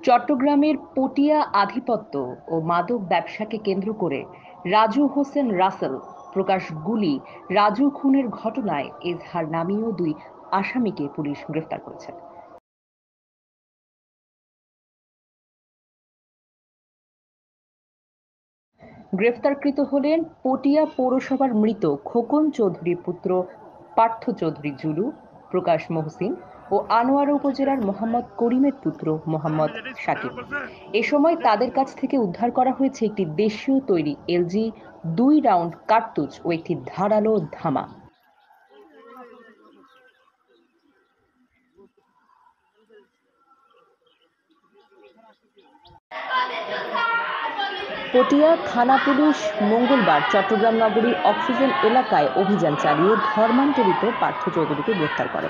চট্টগ্রামের পটিয়া আধিপত্য ও মাদক ব্যবসাকে কেন্দ্র করে রাজু হোসেন রাসেল প্রকাশ গুলি রাজু খুনের ঘটনায় এজাহার নামীয় দুই আসামিকে পুলিশ গ্রেফতার করেছে। গ্রেফতারকৃত হলেন পটিয়া পৌরসভার মৃত খোকন চৌধুরী পুত্র পার্থ চৌধুরী জুলু, প্রকাশ মহসিন ও আনোয়ারা উপজেলার মোহাম্মদ করিমের পুত্র মোহাম্মদ শাকিব। এ সময় তাদের কাছ থেকে উদ্ধার করা হয়েছে একটি দেশীয় তৈরি এলজি 2 রাউন্ড কার্তুজ ও একটি ধারালো ধামা। পটিয়া থানা পুলিশ মঙ্গলবার চট্টগ্রাম নগরীর অক্সিজেন এলাকায় অভিযান চালিয়ে ধর্মান্তরিত পার্থ চৌধুরীকে গ্রেফতার করে।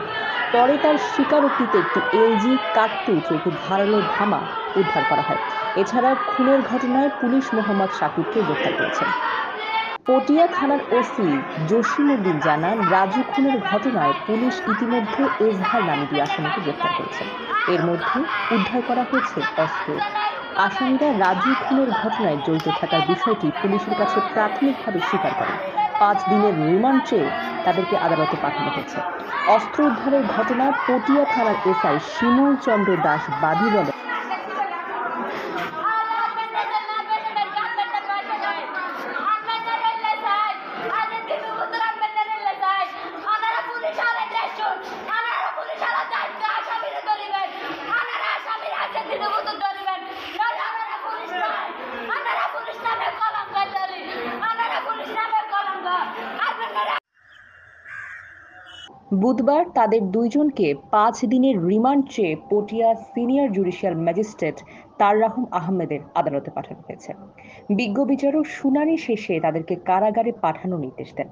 পরে তার স্বীকারোক্তিতে একটি এলজি কার্তুজ ও একটি ধারালো ধামা উদ্ধার করা হয়। এছাড়া খুনের ঘটনায় পুলিশ মোহাম্মদ শাকিবকে গ্রেফতার করেছে। পটিয়া থানার ওসি জসিম উদ্দিন জানান, রাজু খুনের ঘটনায় পুলিশ ইতিমধ্যে এজাহার নামে দুই আসামিকে গ্রেফতার করেছে। এর মধ্যে উদ্ধার করা হয়েছে অস্ত্র। আসামিরা রাজু খুনের ঘটনায় জড়িত থাকার বিষয়টি পুলিশের কাছে প্রাথমিকভাবে স্বীকার করে। 5 দিনের রিমান্ড চেয়ে তাদেরকে আদালতে পাঠানো হয়েছে। অস্ত্র উদ্ধারের ঘটনায় পটিয়া থানার এসআই শিমুল চন্দ্র দাস বাদী বলেন, বুধবার তাদের দুইজনকে 5 দিনের রিমান্ড চেয়ে পটিয়া সিনিয়র জুডিশিয়াল ম্যাজিস্ট্রেট তাররাহুম আহমেদের আদালতে পাঠানো হয়েছে। বিজ্ঞ বিচারক শুনানি শেষে তাদেরকে কারাগারে পাঠানোর নির্দেশ দেন।